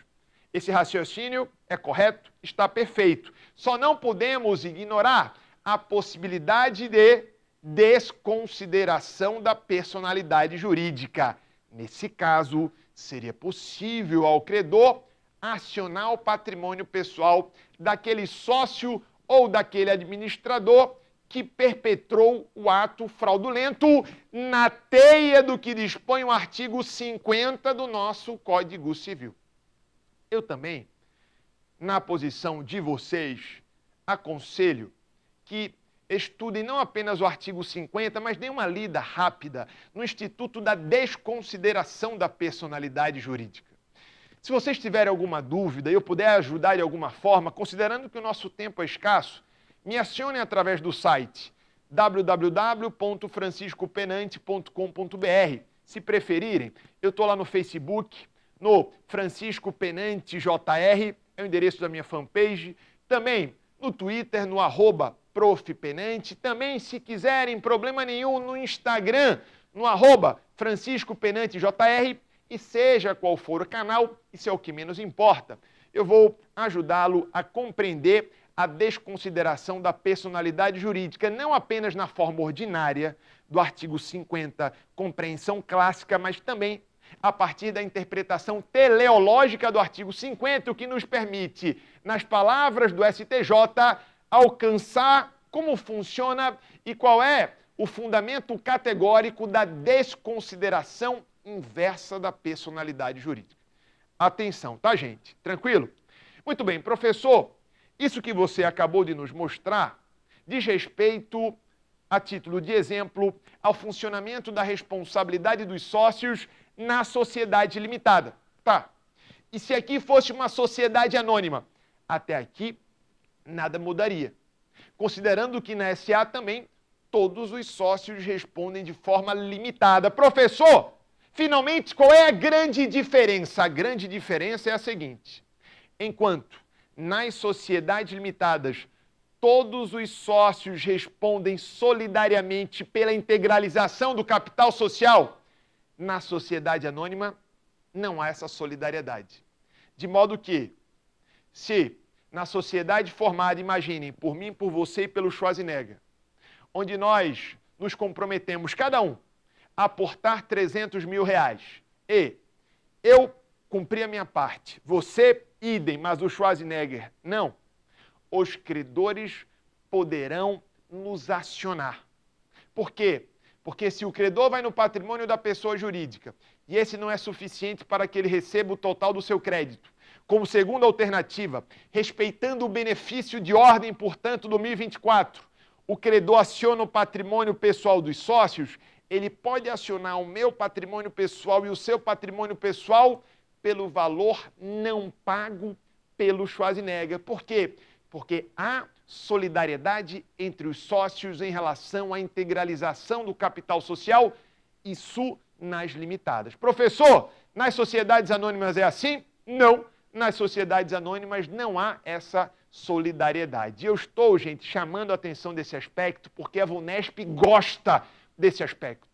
Esse raciocínio é correto, está perfeito. Só não podemos ignorar a possibilidade de desconsideração da personalidade jurídica. Nesse caso, seria possível ao credor acionar o patrimônio pessoal daquele sócio ou daquele administrador que perpetrou o ato fraudulento na teia do que dispõe o artigo 50 do nosso Código Civil. Eu também, na posição de vocês, aconselho que estudem não apenas o artigo 50, mas deem uma lida rápida no Instituto da Desconsideração da Personalidade Jurídica. Se vocês tiverem alguma dúvida e eu puder ajudar de alguma forma, considerando que o nosso tempo é escasso, me acionem através do site www.franciscopenante.com.br. Se preferirem, eu estou lá no Facebook, no Francisco Penante JR, é o endereço da minha fanpage, também no Twitter, no @profpenante, também, se quiserem, problema nenhum, no Instagram, no @Francisco Penante JR, e seja qual for o canal, isso é o que menos importa, eu vou ajudá-lo a compreender a desconsideração da personalidade jurídica, não apenas na forma ordinária do artigo 50, compreensão clássica, mas também a partir da interpretação teleológica do artigo 50, o que nos permite, nas palavras do STJ, alcançar como funciona e qual é o fundamento categórico da desconsideração inversa da personalidade jurídica. Atenção, tá, gente? Tranquilo? Muito bem, professor, isso que você acabou de nos mostrar diz respeito a título de exemplo, ao funcionamento da responsabilidade dos sócios na sociedade limitada. Tá. E se aqui fosse uma sociedade anônima? Até aqui, nada mudaria. Considerando que na SA também todos os sócios respondem de forma limitada. Professor, finalmente, qual é a grande diferença? A grande diferença é a seguinte: enquanto nas sociedades limitadas todos os sócios respondem solidariamente pela integralização do capital social, na sociedade anônima não há essa solidariedade. De modo que, se na sociedade formada, imaginem, por mim, por você e pelo Schwarzenegger, onde nós nos comprometemos, cada um, a aportar 300 mil reais, e eu cumpri a minha parte, você, idem, mas o Schwarzenegger, não, os credores poderão nos acionar. Por quê? Porque se o credor vai no patrimônio da pessoa jurídica e esse não é suficiente para que ele receba o total do seu crédito, como segunda alternativa, respeitando o benefício de ordem, portanto, 2024, o credor aciona o patrimônio pessoal dos sócios, ele pode acionar o meu patrimônio pessoal e o seu patrimônio pessoal pelo valor não pago pelo Schwarzenegger. Por quê? Porque há solidariedade entre os sócios em relação à integralização do capital social, isso nas limitadas. Professor, nas sociedades anônimas é assim? Não, nas sociedades anônimas não há essa solidariedade. Eu estou, gente, chamando a atenção desse aspecto porque a VUNESP gosta desse aspecto.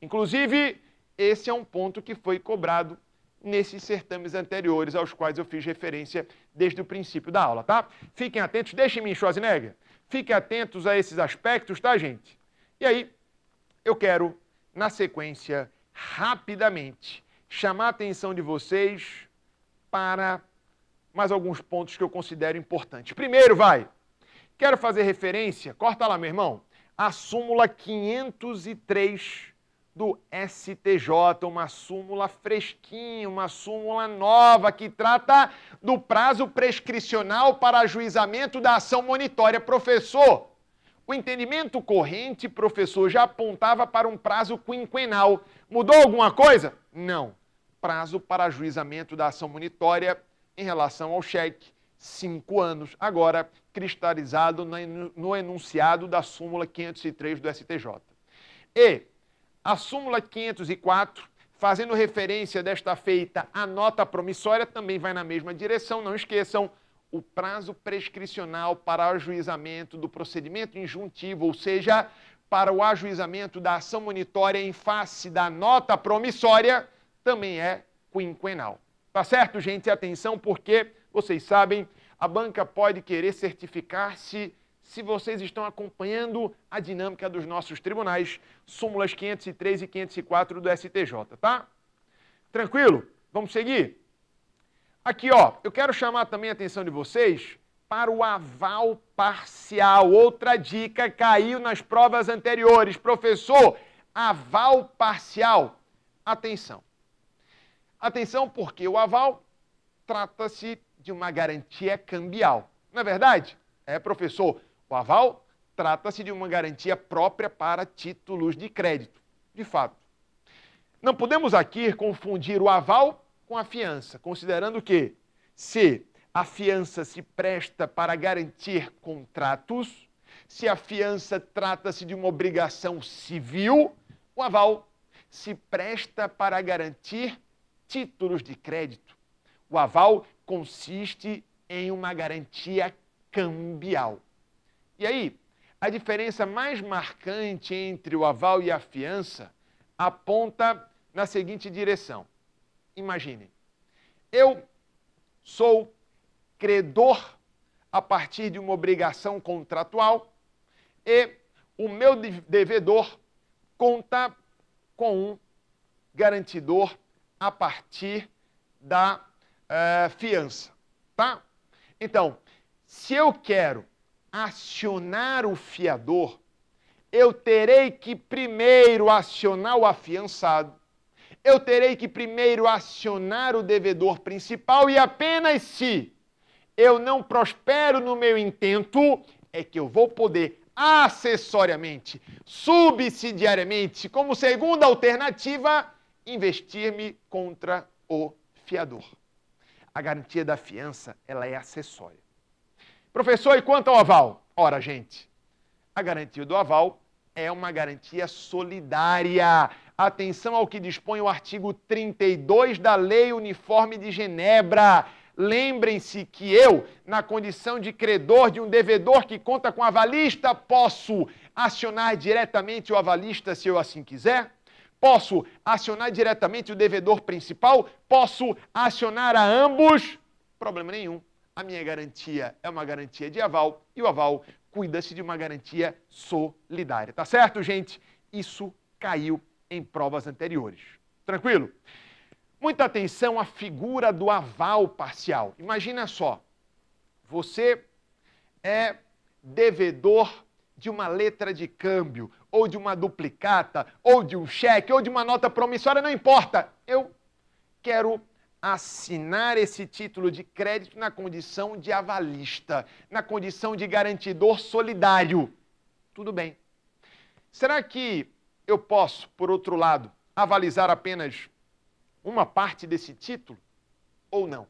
Inclusive, esse é um ponto que foi cobrado nesses certames anteriores aos quais eu fiz referência desde o princípio da aula, tá? Fiquem atentos, deixem-me, Schwarzenegger, fiquem atentos a esses aspectos, tá, gente? E aí, eu quero, na sequência, rapidamente, chamar a atenção de vocês para mais alguns pontos que eu considero importantes. Primeiro, quero fazer referência, corta lá, meu irmão, à súmula 503 do STJ, uma súmula fresquinha, uma súmula nova que trata do prazo prescricional para ajuizamento da ação monitória. Professor, o entendimento corrente, professor, já apontava para um prazo quinquenal. Mudou alguma coisa? Não. Prazo para ajuizamento da ação monitória em relação ao cheque, 5 anos, agora cristalizado no enunciado da súmula 503 do STJ. E a súmula 504, fazendo referência desta feita à nota promissória, também vai na mesma direção. Não esqueçam, o prazo prescricional para ajuizamento do procedimento injuntivo, ou seja, para o ajuizamento da ação monitória em face da nota promissória, também é quinquenal. Tá certo, gente? Atenção, porque, vocês sabem, a banca pode querer certificar-se se vocês estão acompanhando a dinâmica dos nossos tribunais, súmulas 503 e 504 do STJ, tá? Tranquilo? Vamos seguir? Aqui, ó, eu quero chamar também a atenção de vocês para o aval parcial. Outra dica caiu nas provas anteriores. Professor, aval parcial. Atenção. Atenção, porque o aval trata-se de uma garantia cambial. Não é verdade? É, professor. O aval trata-se de uma garantia própria para títulos de crédito. De fato. Não podemos aqui confundir o aval com a fiança, considerando que, se a fiança se presta para garantir contratos, se a fiança trata-se de uma obrigação civil, o aval se presta para garantir títulos de crédito. O aval consiste em uma garantia cambial. E aí, a diferença mais marcante entre o aval e a fiança aponta na seguinte direção. Imaginem, eu sou credor a partir de uma obrigação contratual e o meu devedor conta com um garantidor a partir da fiança, tá? Então, se eu quero acionar o fiador, eu terei que primeiro acionar o afiançado, eu terei que primeiro acionar o devedor principal e apenas se eu não prospero no meu intento, é que eu vou poder acessoriamente, subsidiariamente, como segunda alternativa, investir-me contra o fiador. A garantia da fiança, ela é acessória. Professor, e quanto ao aval? Ora, gente, a garantia do aval é uma garantia solidária. Atenção ao que dispõe o artigo 32 da Lei Uniforme de Genebra. Lembrem-se que eu, na condição de credor de um devedor que conta com avalista, posso acionar diretamente o avalista se eu assim quiser. Posso acionar diretamente o devedor principal, posso acionar a ambos, problema nenhum. A minha garantia é uma garantia de aval e o aval cuida-se de uma garantia solidária. Tá certo, gente? Isso caiu em provas anteriores. Tranquilo? Muita atenção à figura do aval parcial. Imagina só, você é devedor de uma letra de câmbio, ou de uma duplicata, ou de um cheque, ou de uma nota promissória, não importa. Eu quero assinar esse título de crédito na condição de avalista, na condição de garantidor solidário. Tudo bem. Será que eu posso, por outro lado, avalizar apenas uma parte desse título ou não?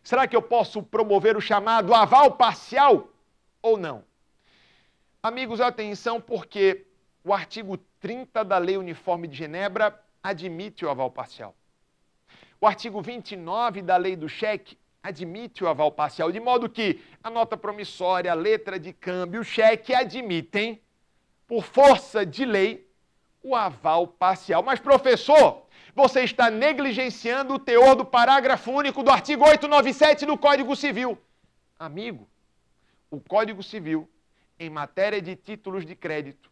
Será que eu posso promover o chamado aval parcial ou não? Amigos, atenção, porque o artigo 30 da Lei Uniforme de Genebra admite o aval parcial. O artigo 29 da Lei do Cheque admite o aval parcial, de modo que a nota promissória, a letra de câmbio, o cheque admitem, por força de lei, o aval parcial. Mas, professor, você está negligenciando o teor do parágrafo único do artigo 897 do Código Civil. Amigo, o Código Civil, em matéria de títulos de crédito,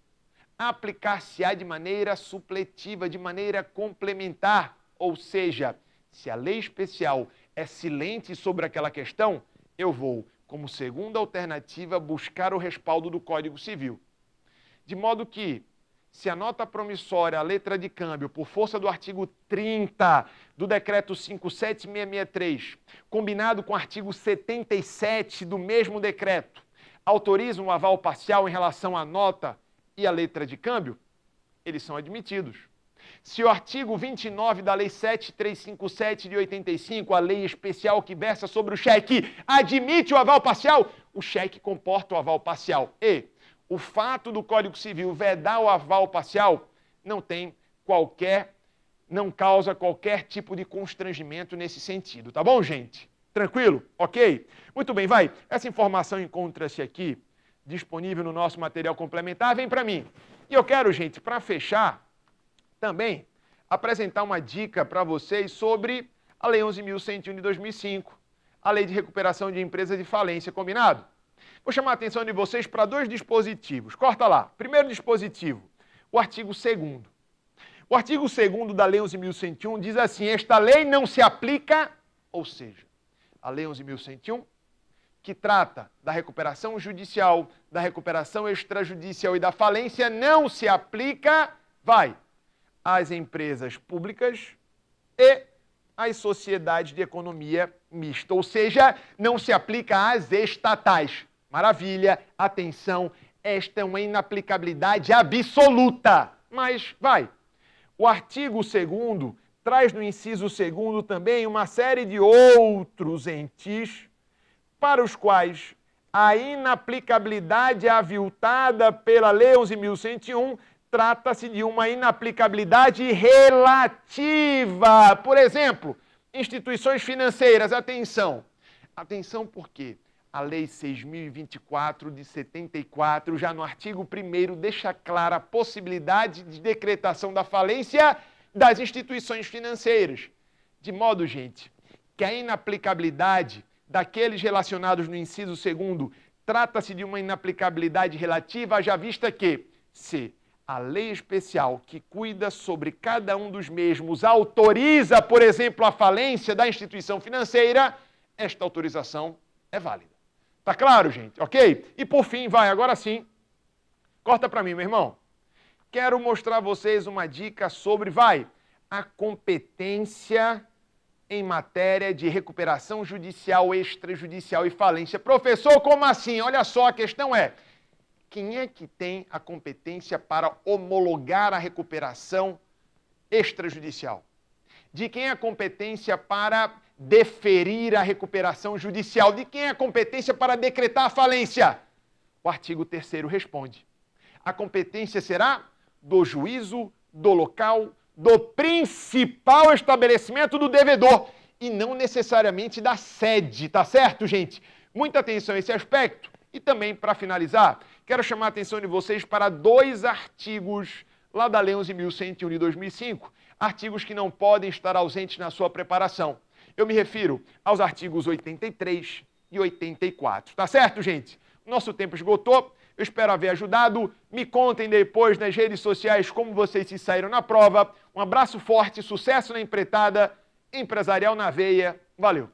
aplicar-se-á de maneira supletiva, de maneira complementar, ou seja, se a lei especial é silente sobre aquela questão, eu vou, como segunda alternativa, buscar o respaldo do Código Civil. De modo que, se a nota promissória, a letra de câmbio, por força do artigo 30 do Decreto 57663, combinado com o artigo 77 do mesmo decreto, autorizam um aval parcial em relação à nota e à letra de câmbio, eles são admitidos. Se o artigo 29 da Lei 7357 de 85, a lei especial que versa sobre o cheque, admite o aval parcial, o cheque comporta o aval parcial. E o fato do Código Civil vedar o aval parcial não causa qualquer tipo de constrangimento nesse sentido. Tá bom, gente? Tranquilo? Ok? Muito bem, vai. Essa informação encontra-se aqui, disponível no nosso material complementar. Vem para mim. E eu quero, gente, para fechar, também apresentar uma dica para vocês sobre a Lei 11.101 de 2005, a Lei de Recuperação de Empresas de Falência, combinado? Vou chamar a atenção de vocês para dois dispositivos. Corta lá. Primeiro dispositivo, o artigo 2º. O artigo 2º da Lei 11.101 diz assim: esta lei não se aplica, ou seja, a Lei 11.101, que trata da recuperação judicial, da recuperação extrajudicial e da falência, não se aplica, às empresas públicas e às sociedades de economia mista, ou seja, não se aplica às estatais. Maravilha, atenção, esta é uma inaplicabilidade absoluta. Mas, o artigo 2º traz no inciso 2º também uma série de outros entes para os quais a inaplicabilidade aviltada pela Lei 11.101 trata-se de uma inaplicabilidade relativa. Por exemplo, instituições financeiras, atenção. Atenção porque a Lei 6.024 de 74, já no artigo 1º, deixa clara a possibilidade de decretação da falência das instituições financeiras. De modo, gente, que a inaplicabilidade daqueles relacionados no inciso 2º trata-se de uma inaplicabilidade relativa, haja vista que, se a lei especial que cuida sobre cada um dos mesmos autoriza, por exemplo, a falência da instituição financeira, esta autorização é válida. Tá claro, gente? Ok? E por fim, agora sim, corta para mim, meu irmão. Quero mostrar a vocês uma dica sobre, a competência em matéria de recuperação judicial, extrajudicial e falência. Professor, como assim? Olha só, a questão é, quem é que tem a competência para homologar a recuperação extrajudicial? De quem é a competência para deferir a recuperação judicial? De quem é a competência para decretar a falência? O artigo 3º responde. A competência será do juízo, do local, do principal estabelecimento do devedor e não necessariamente da sede, tá certo, gente? Muita atenção a esse aspecto. E também, para finalizar, quero chamar a atenção de vocês para 2 artigos lá da Lei 11.101 de 2005, artigos que não podem estar ausentes na sua preparação. Eu me refiro aos artigos 83 e 84. Tá certo, gente? Nosso tempo esgotou. Eu espero haver ajudado. Me contem depois nas redes sociais como vocês se saíram na prova. Um abraço forte, sucesso na empreitada, empresarial na veia. Valeu!